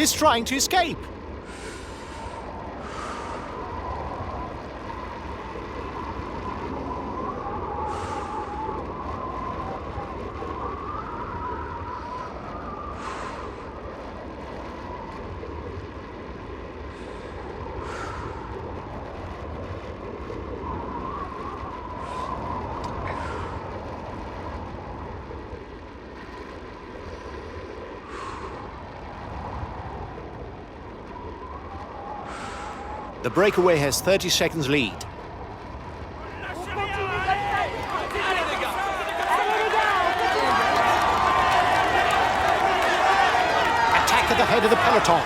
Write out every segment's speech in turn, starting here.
He's trying to escape. The breakaway has 30 seconds lead. Attack at the head of the peloton.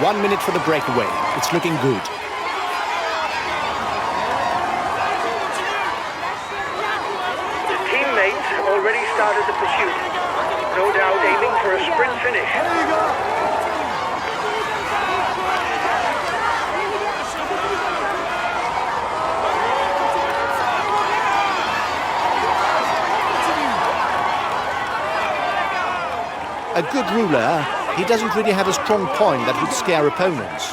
One minute for the breakaway. It's looking good. The teammates have already started the pursuit. No doubt aiming for a sprint finish. A good ruler, he doesn't really have a strong point that would scare opponents.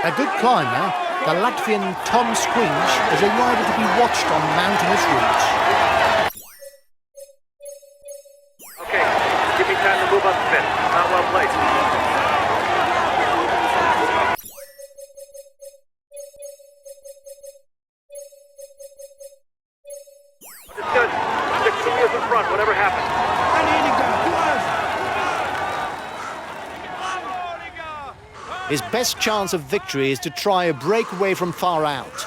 A good climber, the Latvian Tom Squinch is a rider to be watched on mountainous routes. Give me time to move up a bit. Not well placed. Understood. Stick to the wheels in front, whatever happens. His best chance of victory is to try a breakaway from far out.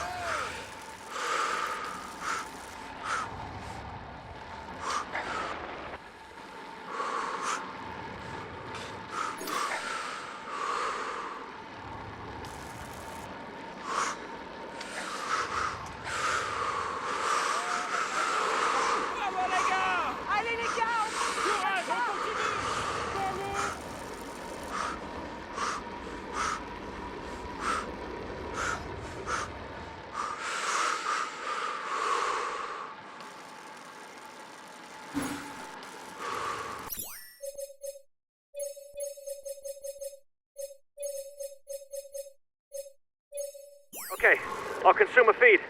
Okay, I'll consume a feed.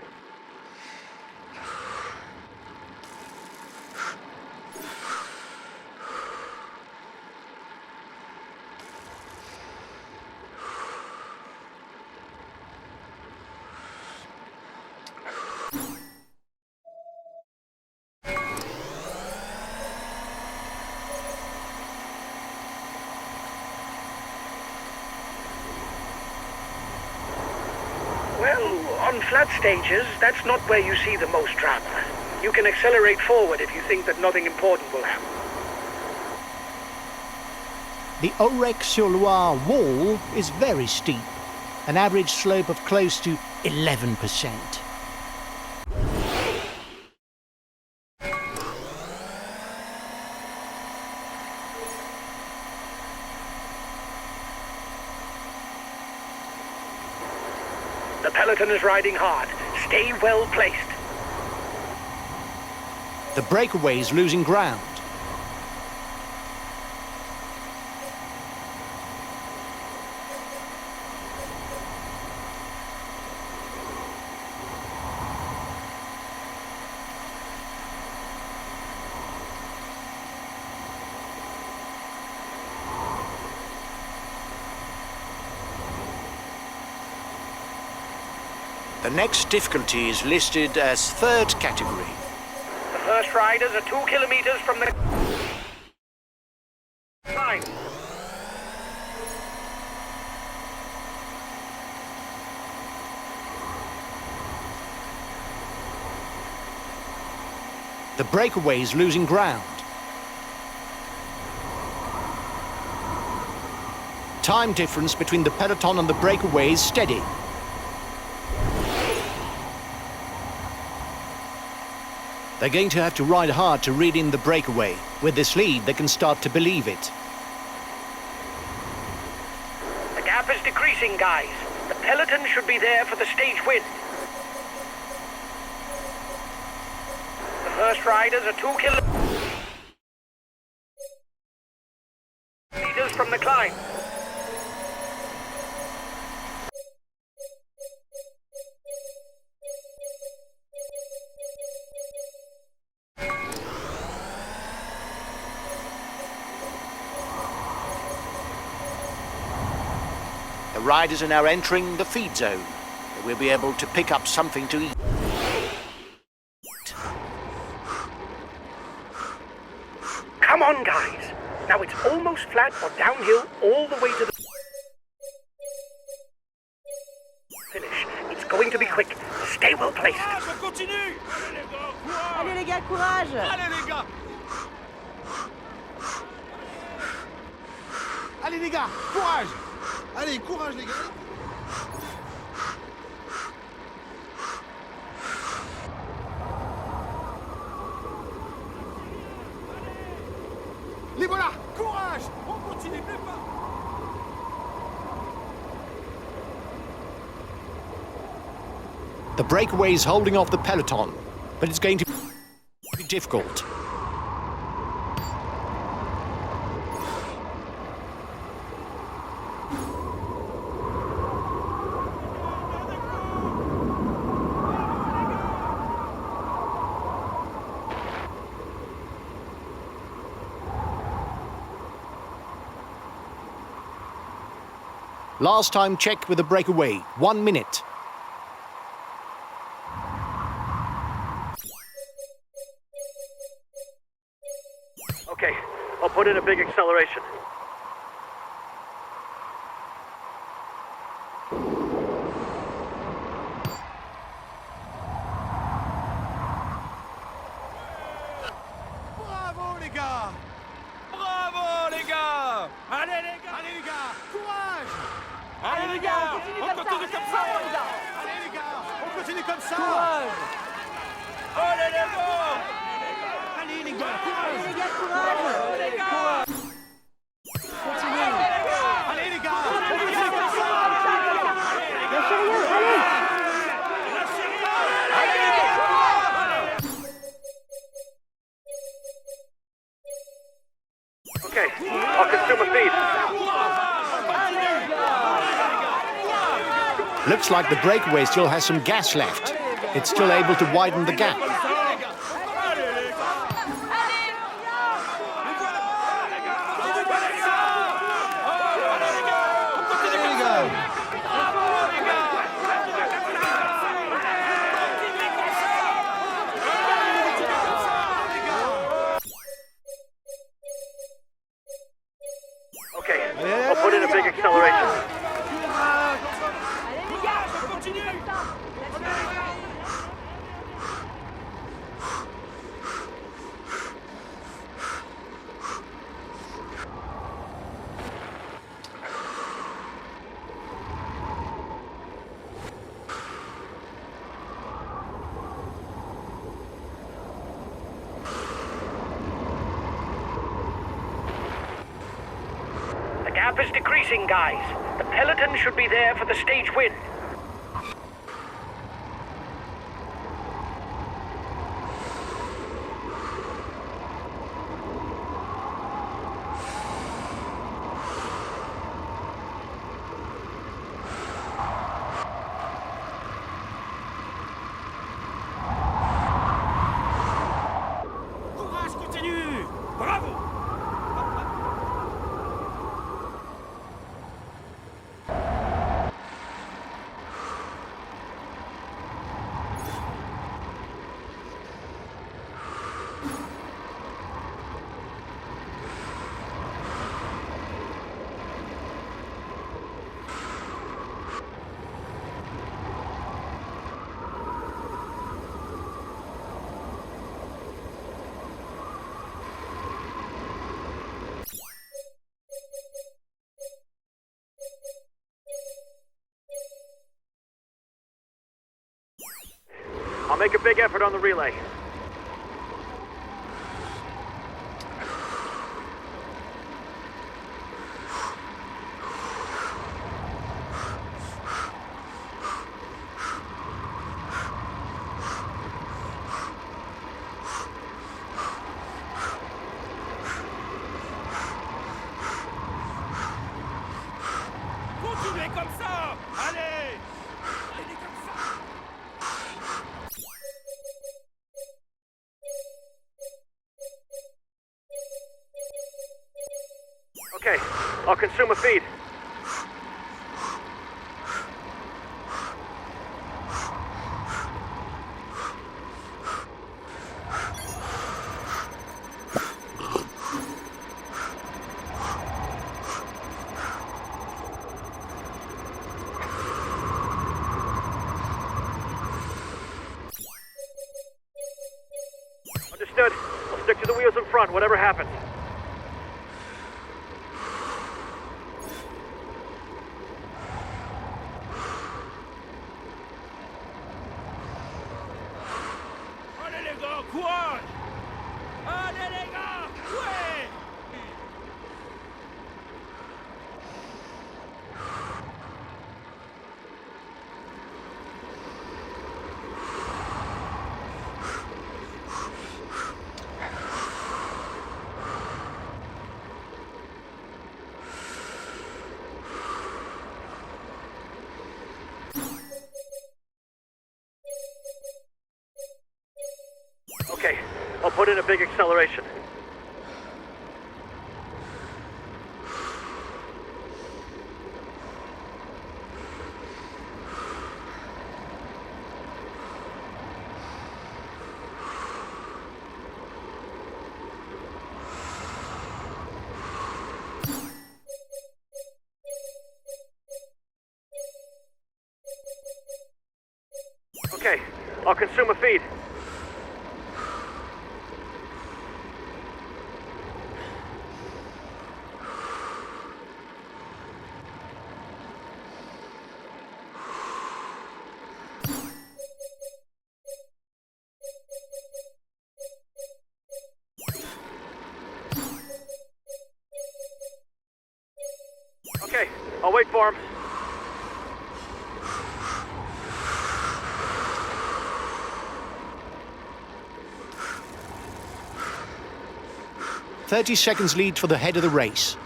Well, on flat stages, that's not where you see the most drama. You can accelerate forward if you think that nothing important will happen. The Aurec-sur-Loire wall is very steep, an average slope of close to 11%. The peloton is riding hard. Stay well placed. The breakaway is losing ground. The next difficulty is listed as third category. The first riders are 2 kilometers from the line. The breakaway is losing ground. Time difference between the peloton and the breakaway is steady. They're going to have to ride hard to read in the breakaway. With this lead, they can start to believe it. The gap is decreasing, guys. The peloton should be there for the stage win. The first riders are 2 kilometers from the climb. The riders are now entering the feed zone. They will be able to pick up something to eat. Come on, guys. Now it's almost flat or downhill all the way to the finish. It's going to be quick. Stay well placed. Allez les gars, courage! Allez les gars! Allez les gars, courage! Allez, courage les gars! Les voilà! Courage! On continue, même pas! The breakaway is holding off the peloton, but it's going to be difficult. Last time check with the breakaway, 1 minute. Okay, I'll put in a big acceleration. Bravo les gars! Bravo les gars! Allez les gars! Allez les gars! Courage! Allez les gars! On continue comme ça! Allez les gars! On continue comme ça! Courage! Allez les gars! Allez les gars! Courage! Allez les gars, courage! Allez les gars! Continuez! Allez les gars! On continue comme ça! Lâchez rien, allez! Okay, I'll consume a feed. Looks like the breakaway still has some gas left. It's still able to widen the gap. Okay, I'll put in a big acceleration. The gap is decreasing, guys. The peloton should be there for the stage win. Courage, continue! Bravo! I'll make a big effort on the relay. Continuez comme ça! Allez! Allez comme ça! Okay, I'll consume a feed. Understood. I'll stick to the wheels in front, whatever happens. Allez les gars, courage! Allez les gars! Ouais! Okay, I'll put in a big acceleration. Okay, I'll consume a feed. Okay, I'll wait for him. "30 seconds lead for the head of the race."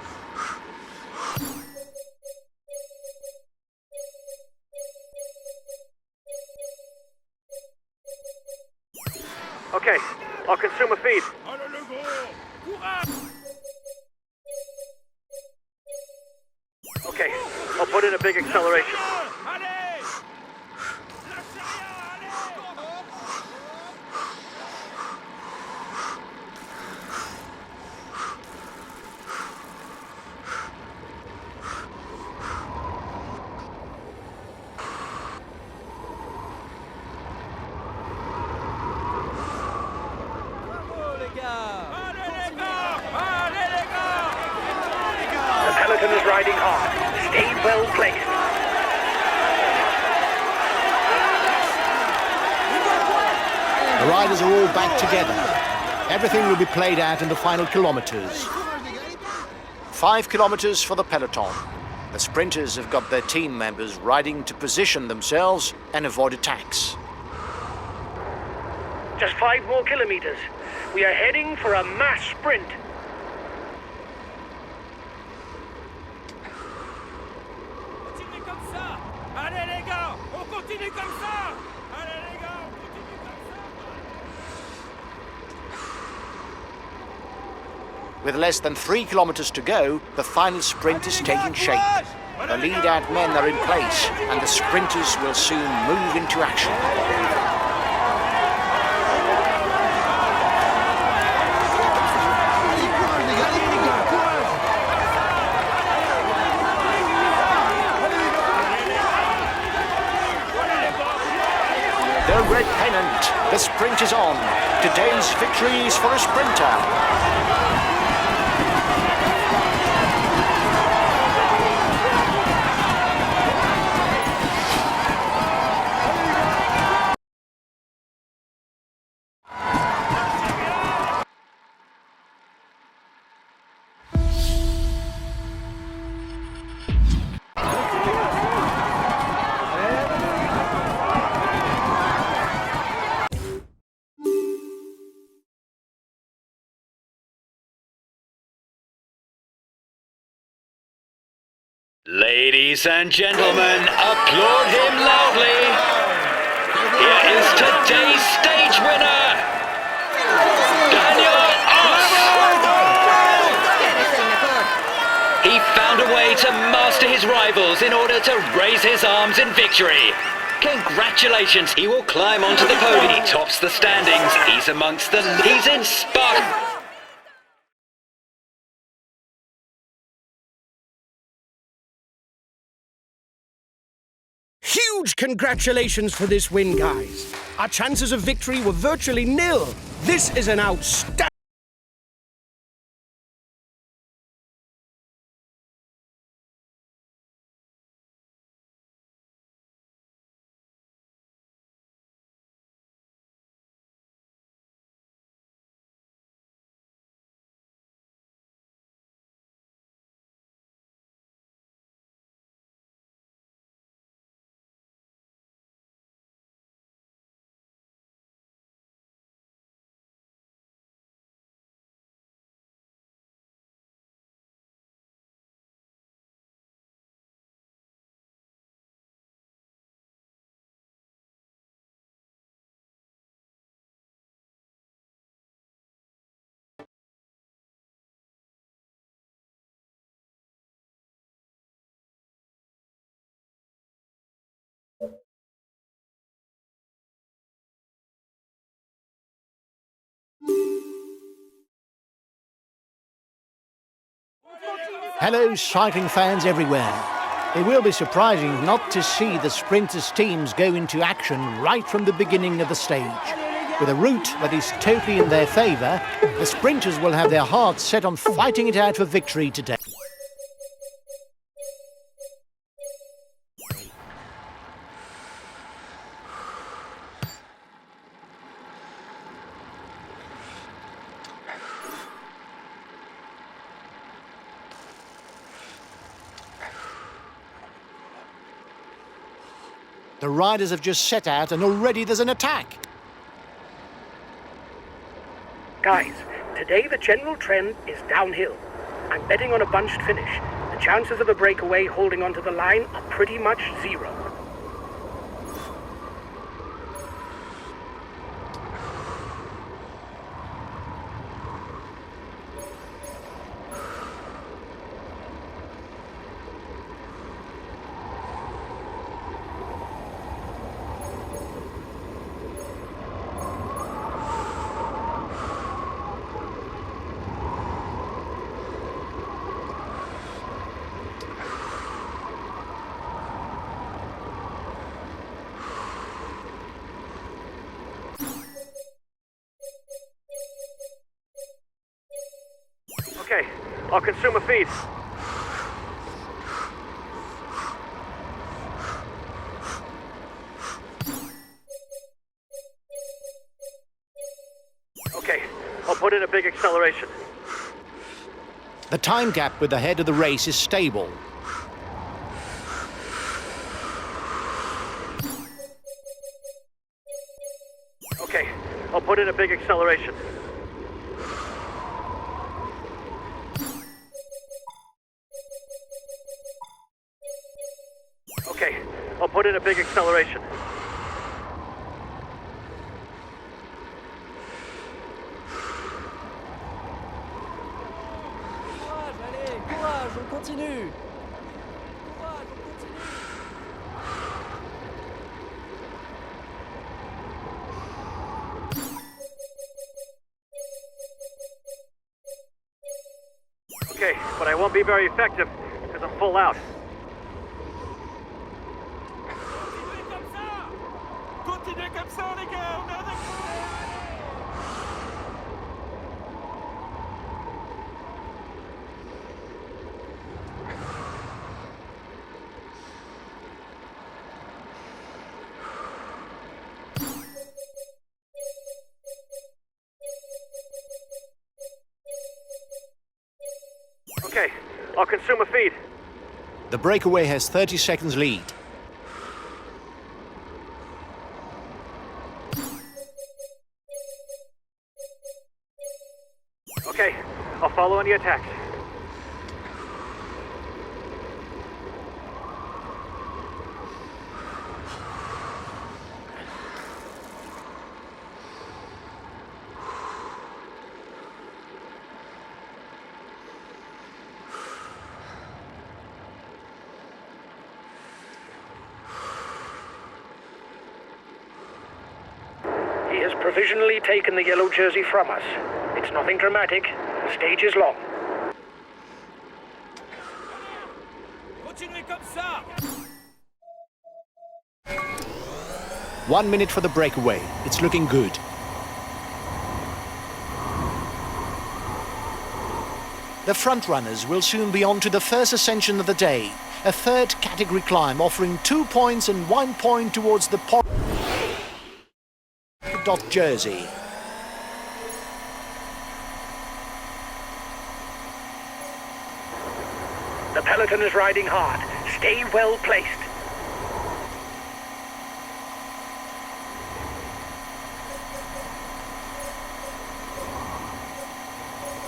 Okay, I'll consume a feed. Allez les gars! Courage! Okay, I'll put in a big acceleration. Allez! Lâchez rien, allez! Bravo les gars! Allez les gars! Allez les gars! The peloton is riding hard. Stay well placed. The riders are all back together. Everything will be played out in the final kilometres. 5 kilometres for the peloton. The sprinters have got their team members riding to position themselves and avoid attacks. Just 5 more kilometers. We are heading for a mass sprint. Continuez comme ça! Allez les gars! On continue comme ça! Allez les gars! On continue comme ça! With less than 3 kilometres to go, the final sprint is taking shape. The lead-out men are in place, and the sprinters will soon move into action. The red pennant, the sprint is on. Today's victory is for a sprinter. Ladies and gentlemen, applaud him loudly. Here is today's stage winner, Daniel Oss. He found a way to master his rivals in order to raise his arms in victory. Congratulations, he will climb onto the podium. He tops the standings, he's amongst the... He's in Spark. Huge congratulations for this win, guys. Our chances of victory were virtually nil. This is an outstanding... Hello, cycling fans everywhere. It will be surprising not to see the sprinters' teams go into action right from the beginning of the stage. With a route that is totally in their favour, the sprinters will have their hearts set on fighting it out for victory today. The riders have just set out and already there's an attack. Guys, today the general trend is downhill. I'm betting on a bunched finish. The chances of a breakaway holding onto the line are pretty much zero. Okay, I'll consume a feed. Okay, I'll put in a big acceleration. The time gap with the head of the race is stable. Okay, I'll put in a big acceleration. Okay, I'll put in a big acceleration. Courage, allez, courage, on continue. Courage, on continue. Okay, but I won't be very effective because I'm full out. Continuez comme ça, les gars, on est avec vous. Okay, I'll consume a feed. The breakaway has 30 seconds lead. Okay, I'll follow any attacks. has provisionally taken the yellow jersey from us. It's nothing dramatic. The stage is long. Continuez comme ça. 1 minute for the breakaway. It's looking good. The front runners will soon be on to the first ascension of the day, a third category climb offering 2 points and 1 point towards the dot jersey. The peloton is riding hard. Stay well placed.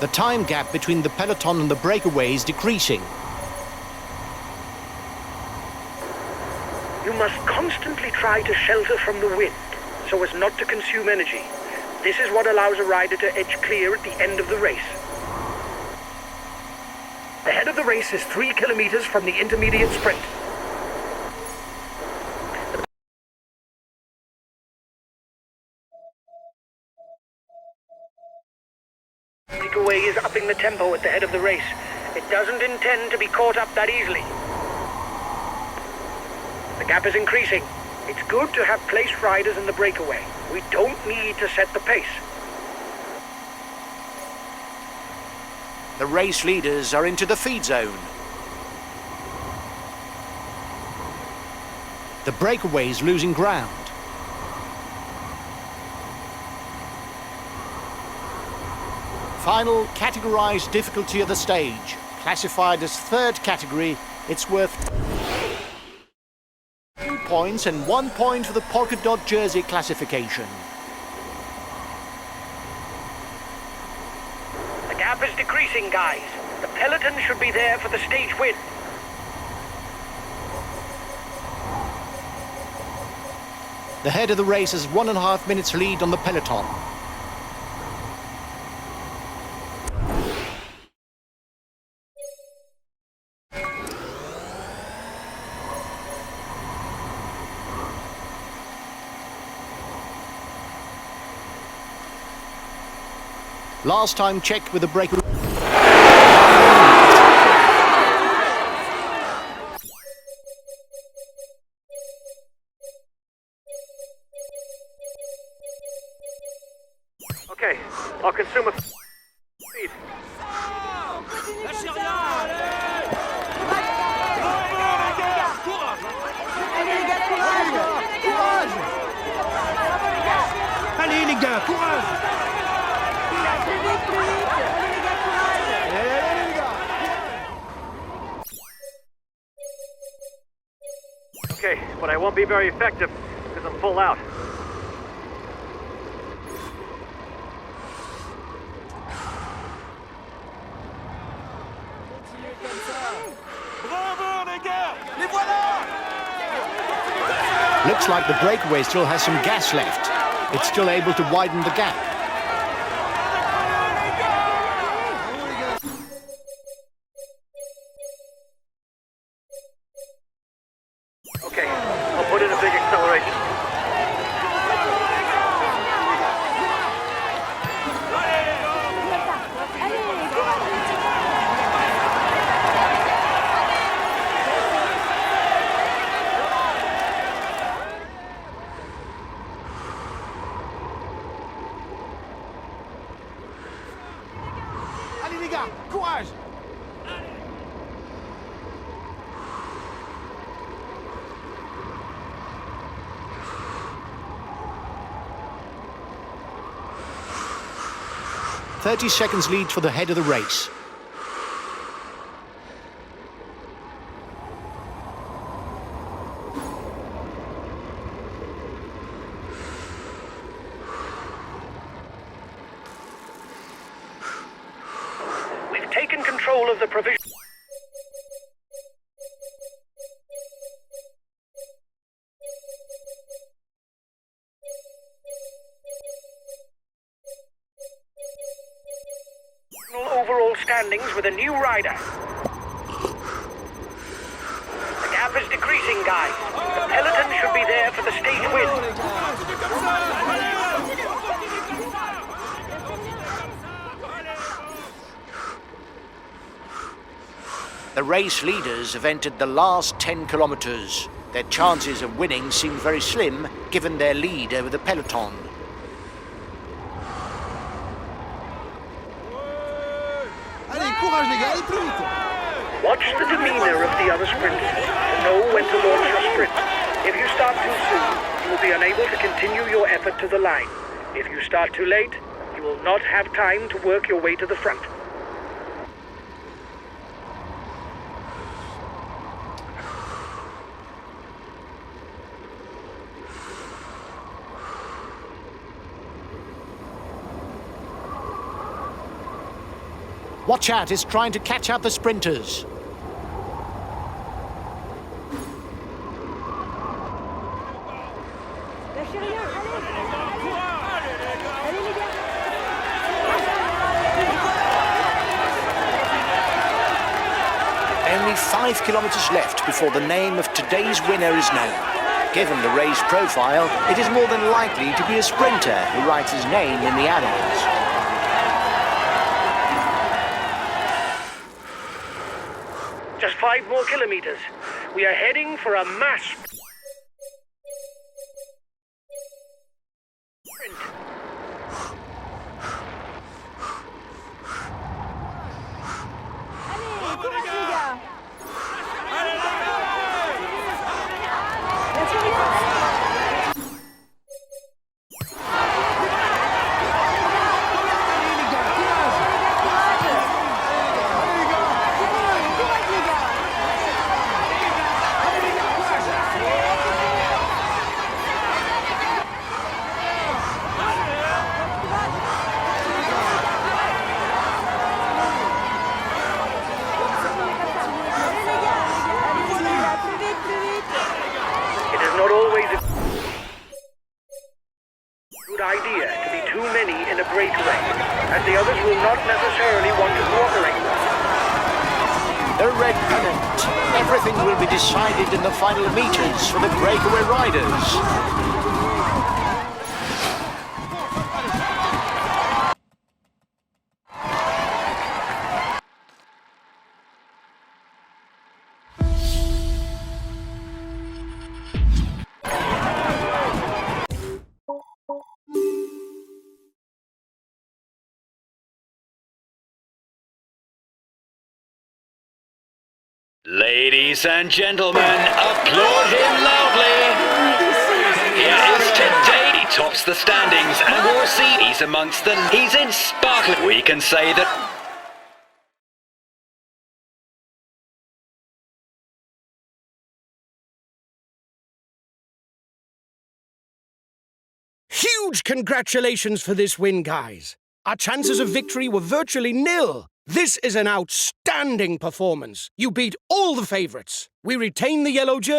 The time gap between the peloton and the breakaway is decreasing. You must constantly try to shelter from the wind so as not to consume energy. This is what allows a rider to edge clear at the end of the race. The head of the race is 3 kilometers from the intermediate sprint. The breakaway is upping the tempo at the head of the race. It doesn't intend to be caught up that easily. The gap is increasing. It's good to have placed riders in the breakaway. We don't need to set the pace. The race leaders are into the feed zone. The breakaway is losing ground. Final categorized difficulty of the stage. Classified as third category, it's worth 2 points and 1 point for the polka dot jersey classification. The gap is decreasing, guys. The peloton should be there for the stage win. The head of the race has 1.5 minutes lead on the peloton. Last time checked with the breakaway. Okay, I'll consume a speed. Lâchez rien. Bravo les gars. Courage. Allez les gars, courage! Okay, but I won't be very effective because I'm full out. Bravo les gars. Les voilà. Looks like the breakaway still has some gas left. It's still able to widen the gap. Okay, I'll put in a big acceleration. Allez les gars, courage! .30 seconds lead for the head of the race. We've taken control of the provision. Overall standings with a new rider. The gap is decreasing, guys. The peloton should be there for the stage win. Continue comme ça. Allez. The race leaders have entered the last 10 kilometers. Their chances of winning seem very slim, given their lead over the peloton. Allez, courage les gars, allez plus vite. Watch the demeanor of the other sprinters to know when to launch your sprint. If you start too soon, you will be unable to continue your effort to the line. If you start too late, you will not have time to work your way to the front. Watch out, it's trying to catch up the sprinters. Lâchez rien, allez. Allez les gars. Only 5 kilometers left before the name of today's winner is known. Given the race profile, it is more than likely to be a sprinter who writes his name in the annals. Just 5 more kilometers. We are heading for a mass sprint. Allez, courage les gars. Lâchez rien. Courage les gars. It is not always a good idea to be too many in a breakaway, as the others will not necessarily want to cooperate. The red pennant. Everything will be decided in the final meters for the breakaway riders. Ladies and gentlemen, applaud him loudly. Here is today. He tops the standings and we'll see he's amongst them. He's in sparkling. We can say that. Huge congratulations for this win, guys. Our chances of victory were virtually nil. This is an outstanding performance. You beat all the favorites. We retain the yellow jersey.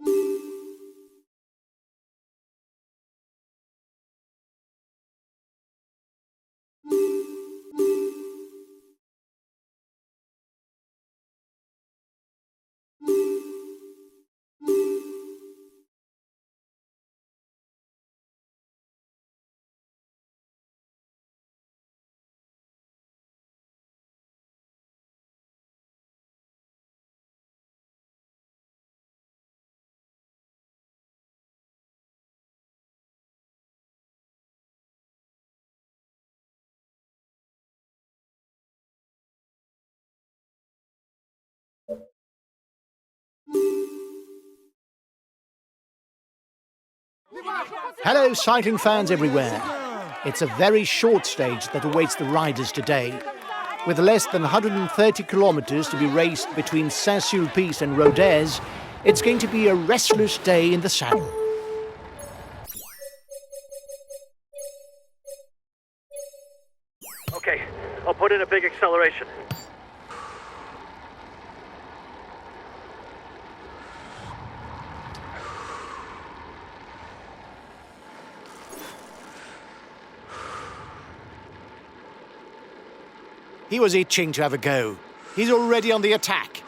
Hello, cycling fans everywhere. It's a very short stage that awaits the riders today. With less than 130 kilometers to be raced between Saint-Sulpice and Rodez, it's going to be a restless day in the saddle. Okay, I'll put in a big acceleration. He was itching to have a go. He's already on the attack.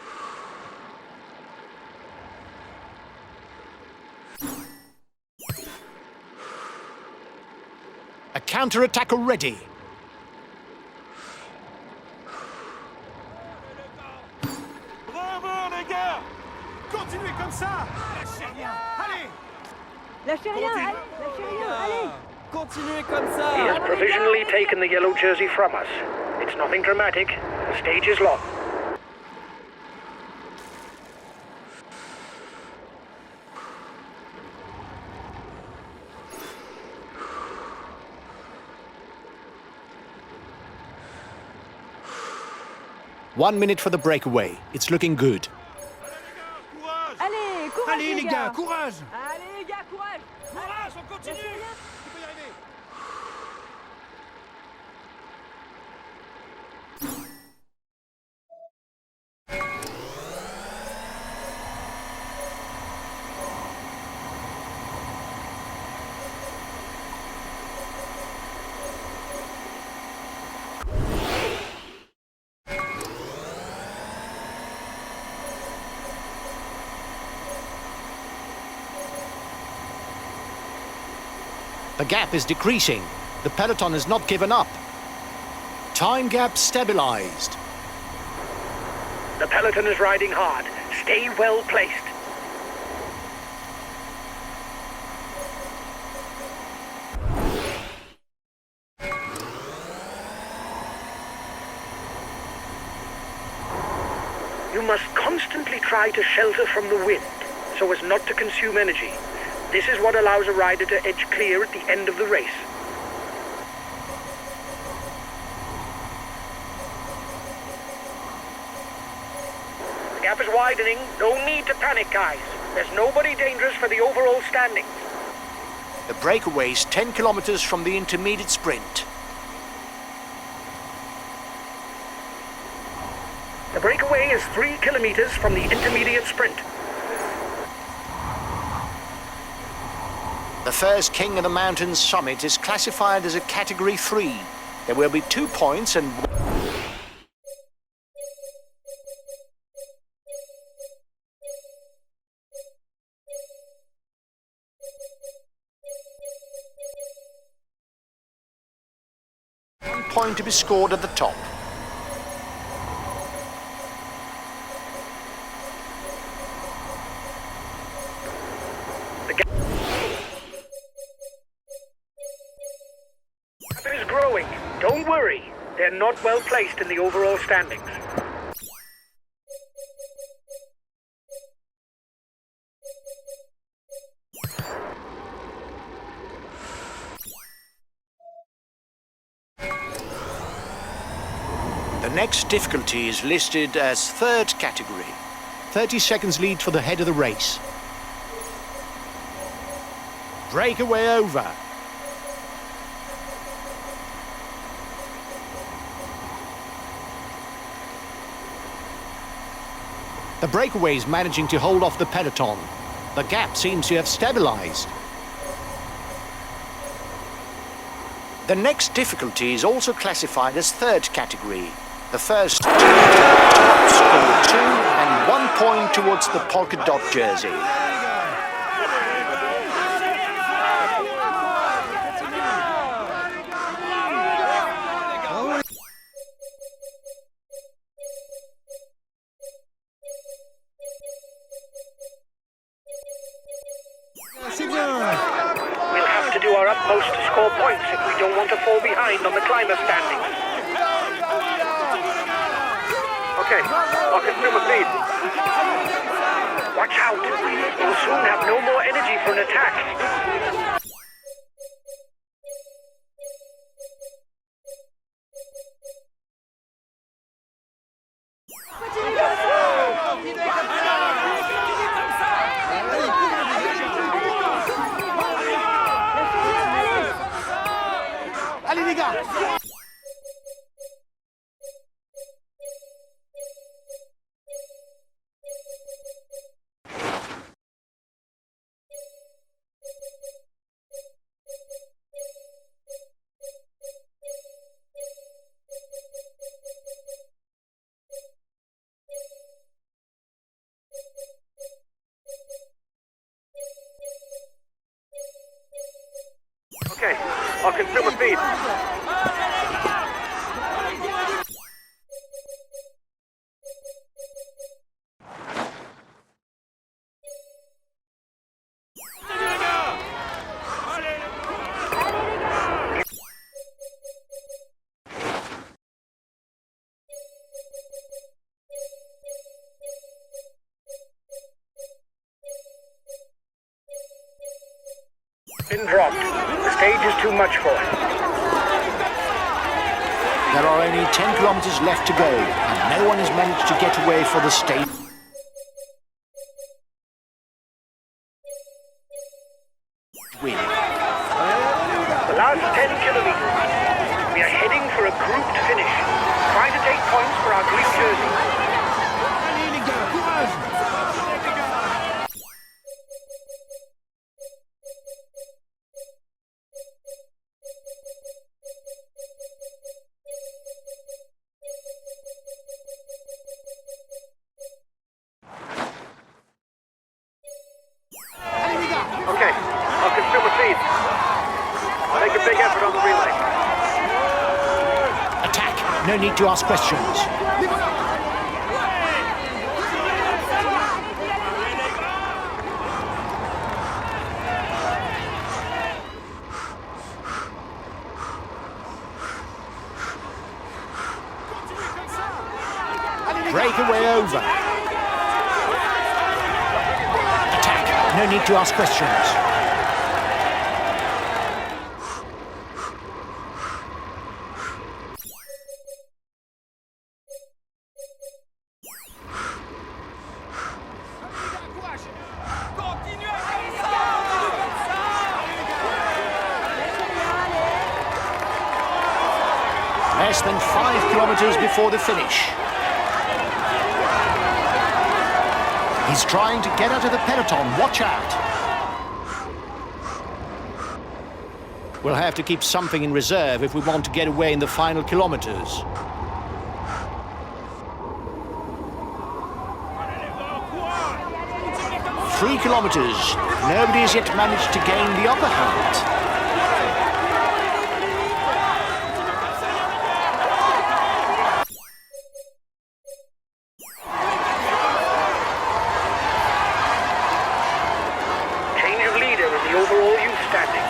A counter-attack already. ça. Lâchez rien. Allez. Lâchez rien, allez, lâchez rien, allez. Continuez comme He ça. has provisionally taken the yellow jersey from us. It's nothing dramatic. The stage is long. One minute for the breakaway. It's looking good. Courage. Allez, courage Allez les gars, courage. Allez les gars, courage. Courage, on continue. Lâchez rien. Tu peux y arriver. The gap is decreasing. The peloton has not given up. Time gap stabilized. The peloton is riding hard. Stay well placed. You must constantly try to shelter from the wind so as not to consume energy. This is what allows a rider to edge clear at the end of the race. The gap is widening. No need to panic, guys. There's nobody dangerous for the overall standings. The breakaway is 10 kilometers from the intermediate sprint. The breakaway is 3 kilometers from the intermediate sprint. The first King of the Mountains summit is classified as a Category 3. There will be 2 points and... one point to be scored at the top. It is growing. Don't worry. They're not well placed in the overall standings. The next difficulty is listed as third category. 30 seconds lead for the head of the race. Breakaway over. The breakaway is managing to hold off the peloton. The gap seems to have stabilized. The next difficulty is also classified as third category. The first two score 2 and 1 point towards the polka dot jersey. C'est bien. We'll have to do our utmost to score points if we don't want to fall behind on the climber standings. Okay, I'll consume a feed. Watch out. You'll soon have no more energy for an attack. Allez les gars. Okay, I'll consume a feed. Been dropped. The stage is too much for him. There are only 10 kilometers left to go, and no one has managed to get away for the state win. The last 10 kilometers. We are heading for a grouped finish. Trying to take points for our green jersey. Allez les gars, courage! Okay, I'll consume a feed. Make a big effort on the relay. Attack! No need to ask questions. Breakaway over. Attack! No need to ask questions. Continuez comme ça! Less than 5 kilometers before the finish. He's trying to get out of the peloton. Watch out. We'll have to keep something in reserve if we want to get away in the final kilometers. Three kilometers. Nobody has yet managed to gain the upper hand. Change of leader in the overall youth standing.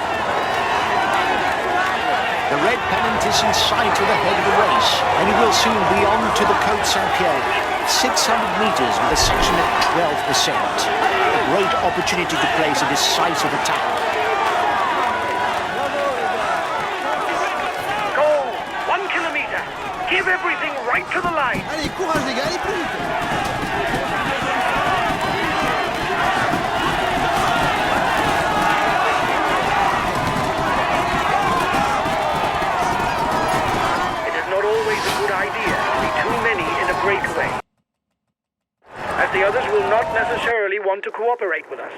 The red pennant is in sight to the head of the race, and he will soon be on to the Côte Saint-Pierre. 600 meters with a section at 12%. A great opportunity to place a decisive attack. Go! 1 kilometer. Give everything right to the line. Allez, courage les gars, allez plus vite! It is not always a good idea to be too many in a breakaway, as the others will not necessarily want to cooperate with us.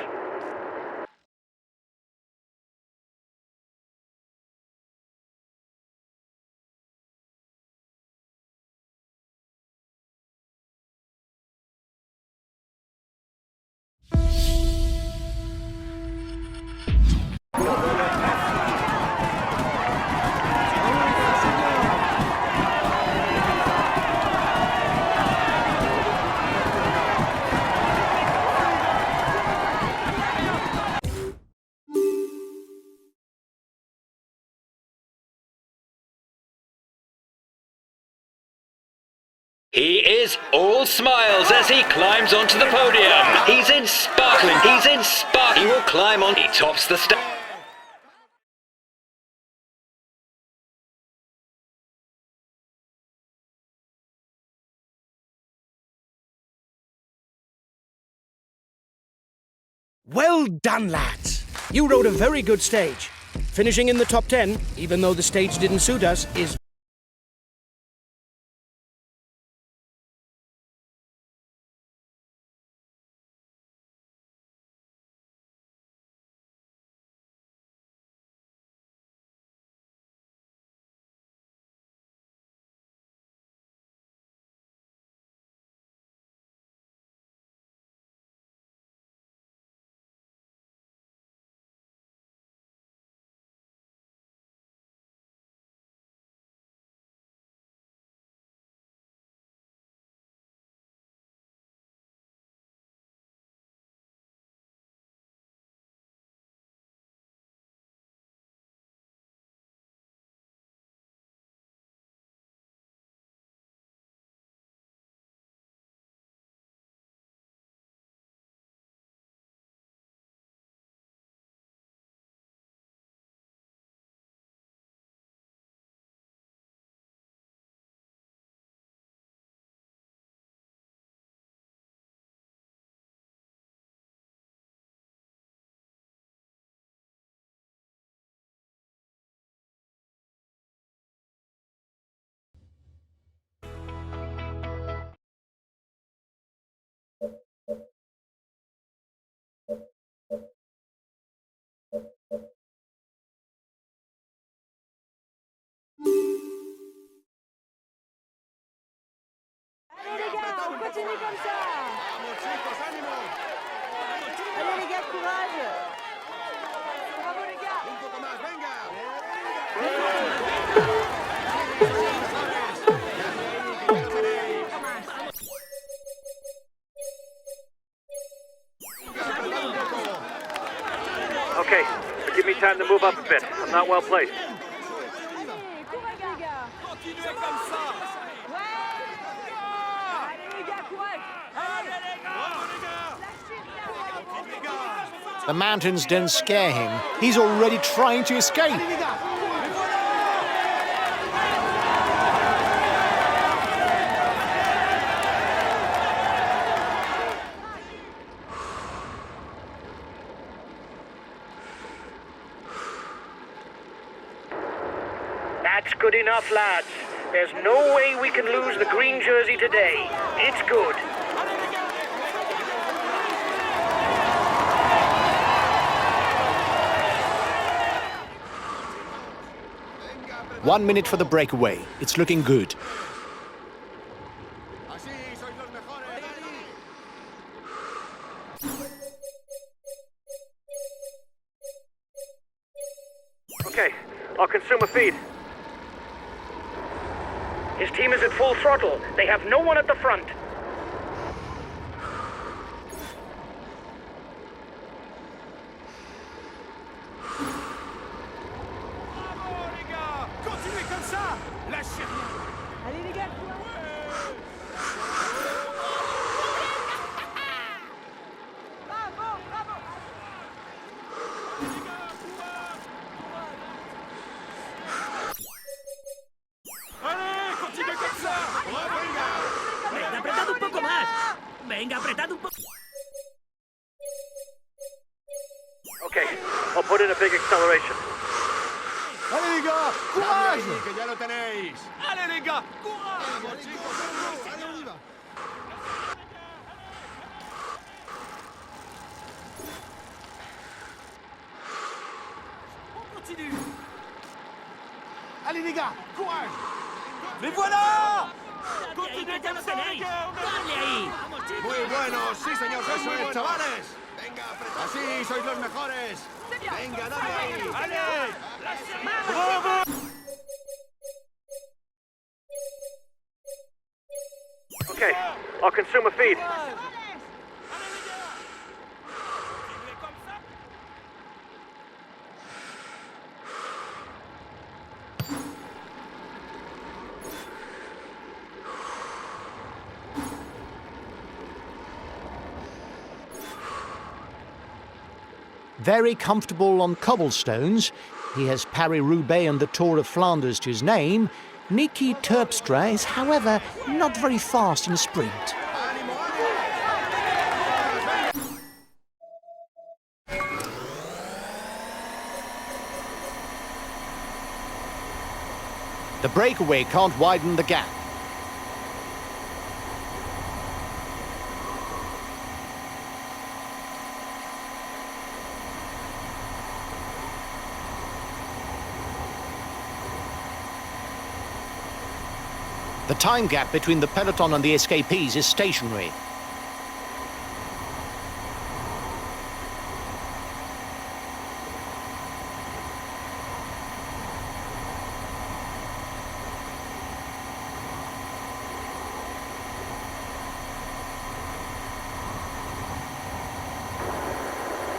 He is all smiles as he climbs onto the podium. He's in sparkling. He will climb on. He tops the stand. Well done, lads. You rode a very good stage. Finishing in the top 10, even though the stage didn't suit us, is on continue comme ça. Vamos, chicos, ánimo. Allez les gars, courage. Bravo les gars. Un poco más, venga. Okay, give me time to move up a bit. I'm not well placed. Allez, courage les gars. Continuez comme ça. Allez les gars, courage. Allez les gars. The mountains don't scare him. He's already trying to escape. That's good enough, lads. There's no way we can lose the green jersey today. It's good. 1 minute for the breakaway. It's looking good. Así sois los mejores. Okay, I'll consume a feed. His team is at full throttle. They have no one at the front. Bravo les gars. Continuez comme ça. Lâchez rien. Allez les gars, courage. Bravo, bravo. Allez, continuez comme ça. Venga. Apretad un poco más. Venga, apretad un poco. Okay, I'll put in a big acceleration. Allez les gars, courage. Que ya lo tenéis. Allez les gars, courage. Vamos, chicos, vamos. Allez, on y va. On continue. Allez les gars, courage. Les voilà. Continuez Ya comme lo ça, tenéis. les gars. Dale ahí. Muy bueno, sí señor, eso es, chavales. Venga, así sois los mejores. Venga, dale ahí. ¡Allez! ¡Bravo! Okay, I'll consume a feed. Very comfortable on cobblestones. He has Paris-Roubaix and the Tour of Flanders to his name. Niki Terpstra is, however, not very fast in a sprint. The breakaway can't widen the gap. The time gap between the peloton and the escapees is stationary.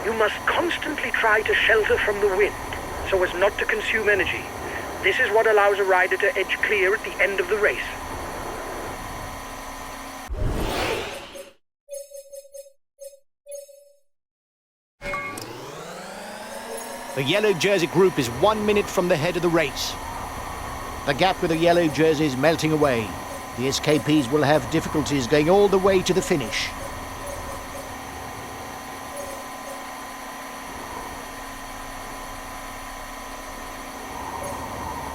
You must constantly try to shelter from the wind so as not to consume energy. This is what allows a rider to edge clear at the end of the race. The yellow jersey group is 1 minute from the head of the race. The gap with the yellow jersey is melting away. The escapees will have difficulties going all the way to the finish.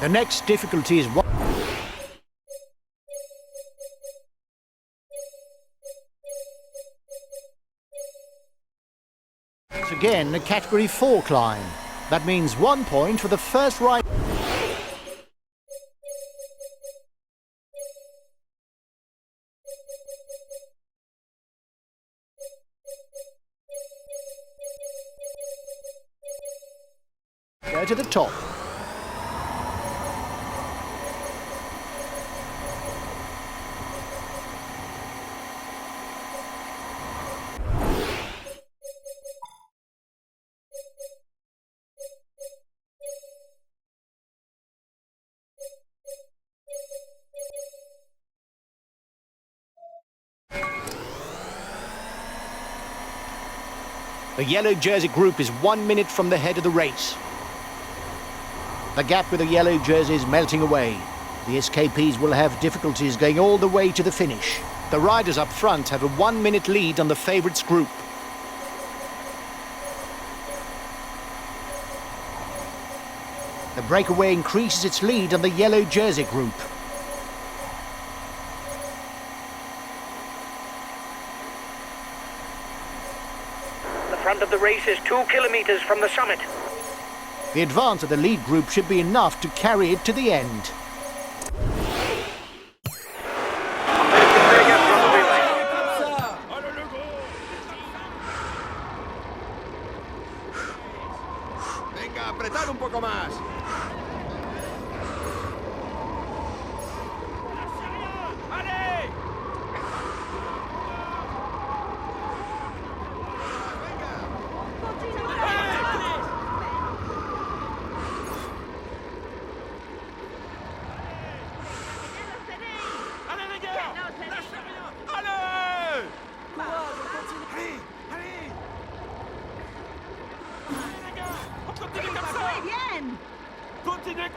The next difficulty is what? It's again a Category 4 climb. That means 1 point for the first rider. clear to the top. The yellow jersey group is 1 minute from the head of the race. The gap with the yellow jersey is melting away. The escapees will have difficulties going all the way to the finish. The riders up front have a 1 minute lead on the favourites group. The breakaway increases its lead on the yellow jersey group. The front of the race is 2 kilometers from the summit. The advance of the lead group should be enough to carry it to the end. Venga, apretad un poco más. ¡Allez! Allez les gars! Lâchez rien! Allez! Allez! Allez! Allez les gars! On continue comme ça! Continuez!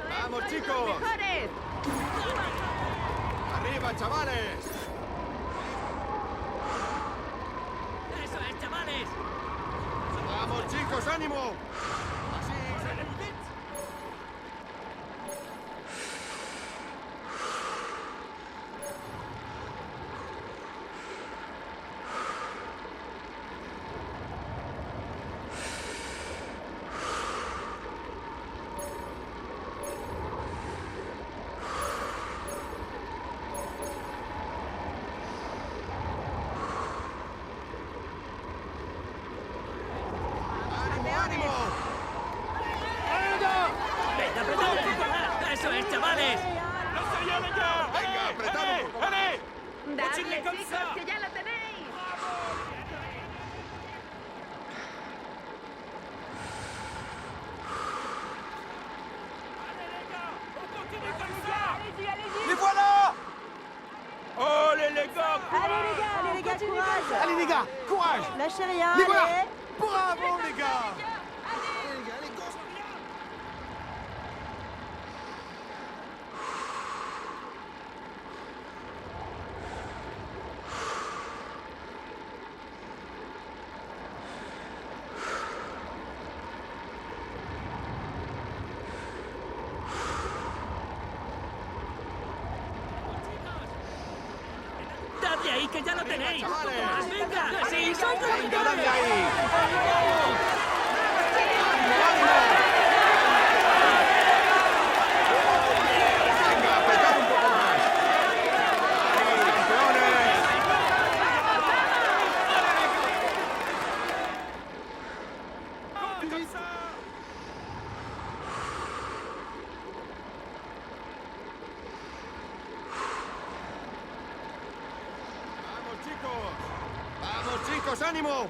¡Vamos chicos! ¡Arriba chavales! ¡Eso es, chavales! ¡Vamos chicos, ánimo! Así, ¡ánimo! ¡Venga, apretad un poco más! ¡Eso es, chavales! ¡No se llame ya! ¡Venga, apretad un poco! ¡Allez! Continuez comme ça! Les voilà! Oh les gars! Allez les gars, courage. Allez les gars, courage! Lâchez rien, Les voilà! allez. Bravo les gars! Allez les gars, allez, go! ¡Dadle ahí, que ya lo tenéis! chavales! ¡Más, venga! ¡Sí, soy ¡Venga, dale ahí! ¡Venga, apretad un poco más! ¡Ahí, campeones! ¡Comme ça! ¡Vamos chicos, ánimo!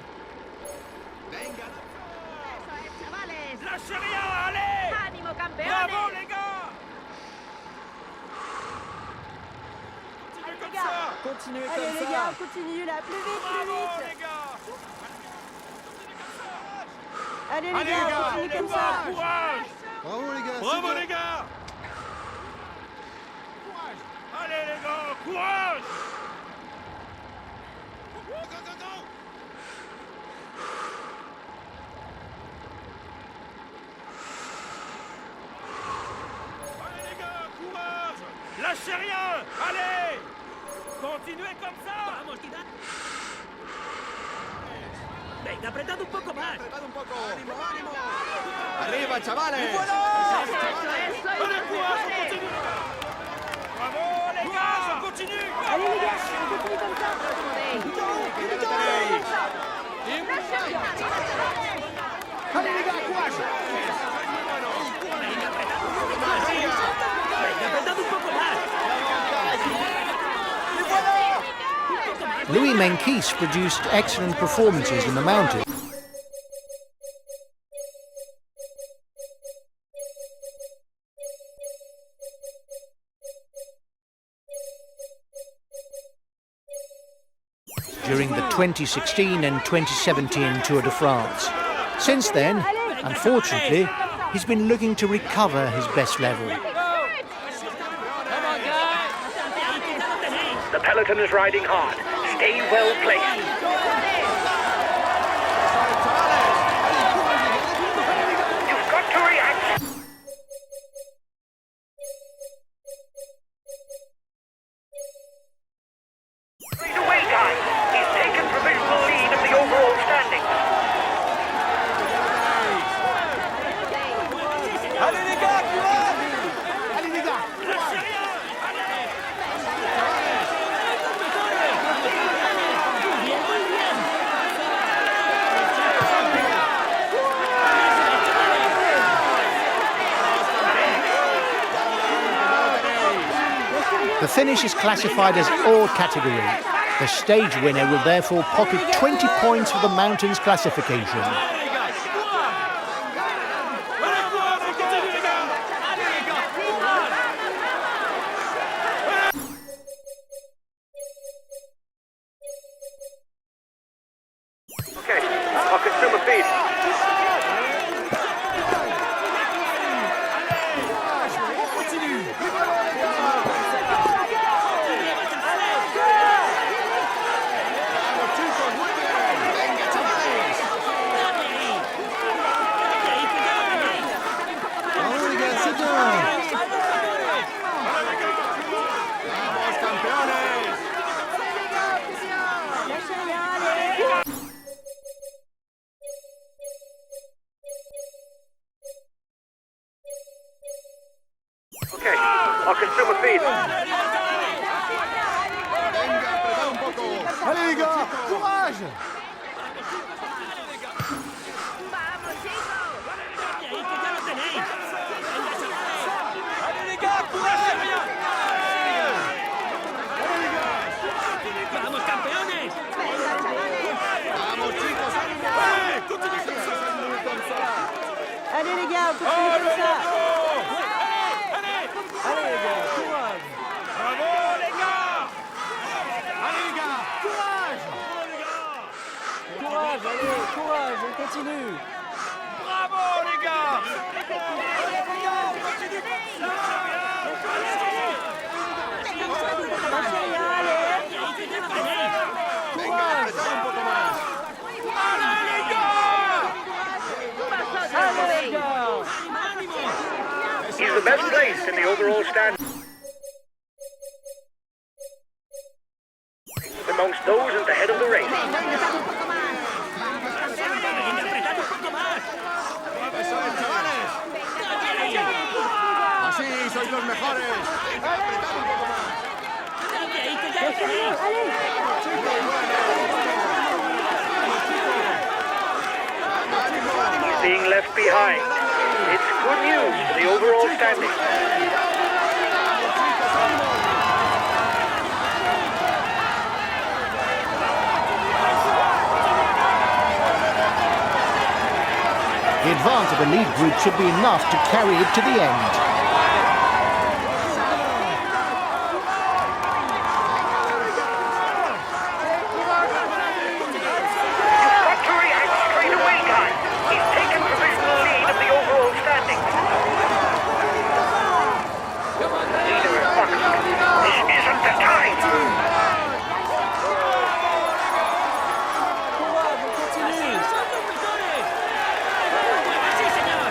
¡Venga! ¡Lâchez rien, allez! ¡Ánimo, campeones! ¡Bravo les gars! Continuez comme ça! Continuez allez les gars, on continue là, plus vite, plus Bravo vite. les gars! Allez les gars, on continue comme ça. Courage! Bravo les gars. Bravo les gars! Courage! Allez les gars, courage! Allez les gars, courage! Lâchez rien! Allez! Continuez comme ça! ¡Vamos, tirad! ¡Venga, apretad un poco más! ¡Apretad un poco! ¡Ánimo, ánimo! ¡Arriba, chavales! ¡Eso es! ¡Soy ¡Allez, los courage, on mejores! continue les gars! Bravo les gars, on continue! Allez les gars, on continue comme ça. Que ya lo tenéis! Allez les gars, courage. Venga, apretad un poco más. Louis Menkes produced excellent performances in the mountains. During the 2016 and 2017 Tour de France. Since then, unfortunately, he's been looking to recover his best level. The peloton is riding hard. Stay well placed. You've got to react. Straight away, guys. He's taken provisional lead of the overall standings. Allez les gars, courage. Allez les gars. The finish is classified as all category. The stage winner will therefore pocket 20 points for the mountains classification. Okay, I'll consume a feed. Bravo les gars, c'est bien. Vamos campeones. Okay, I'll consume a feed. Venga, apretad un poco. Allez les gars, courage. Ahí, que ya lo tenéis. Allez les gars, courage. ¡Vamos, campeones! Vamos chicos, ánimo. Continuez comme ça. Allez les gars, continuez comme ça. Allez les gars, courage. Bravo les gars. Allez les gars, courage. Courage, allez, courage, on continue. Bravo les gars. Venga, apretad un poco más. Allez les gars. Allez les gars. He's the best placed in the overall standings. Amongst those at the head of the race. ¡Venga, apretad un poco más! Eso es, chavales. Así sois los mejores. Apretad un poco más. ¡Ahí, que ya lo tenéis! He's being left behind. It's good news for the overall standings. The advance of the lead group should be enough to carry it to the end. You've got to react straight away, guys. He's taken provisional lead of the overall standings. Leader is buckled. This isn't the time. Courage, on continue. ¡Son los mejores! ¡Sí, señor!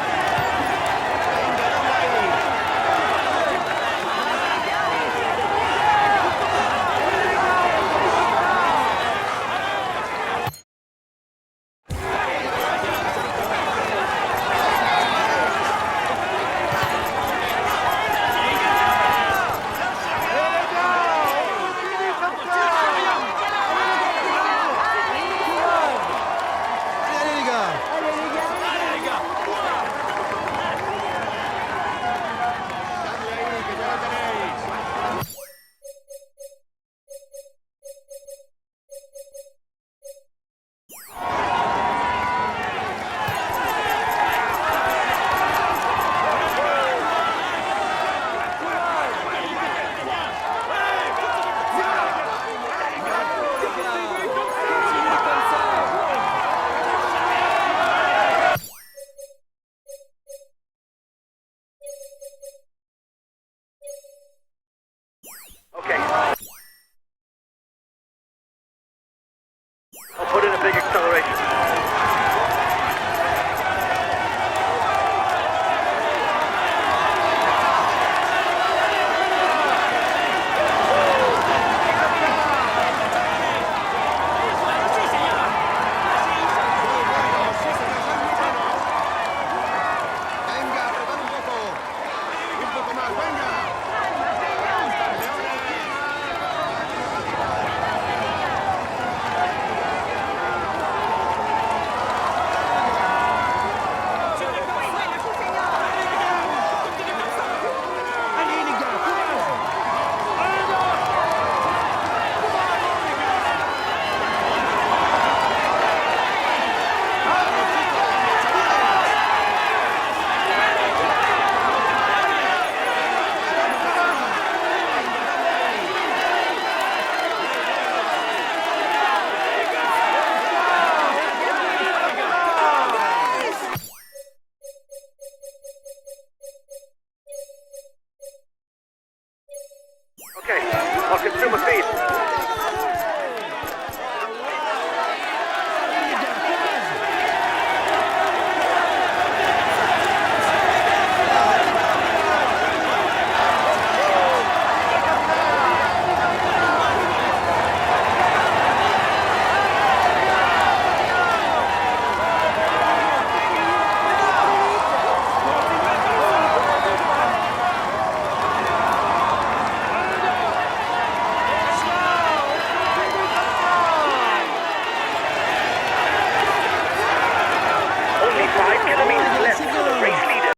Okay, I'll consume a feed.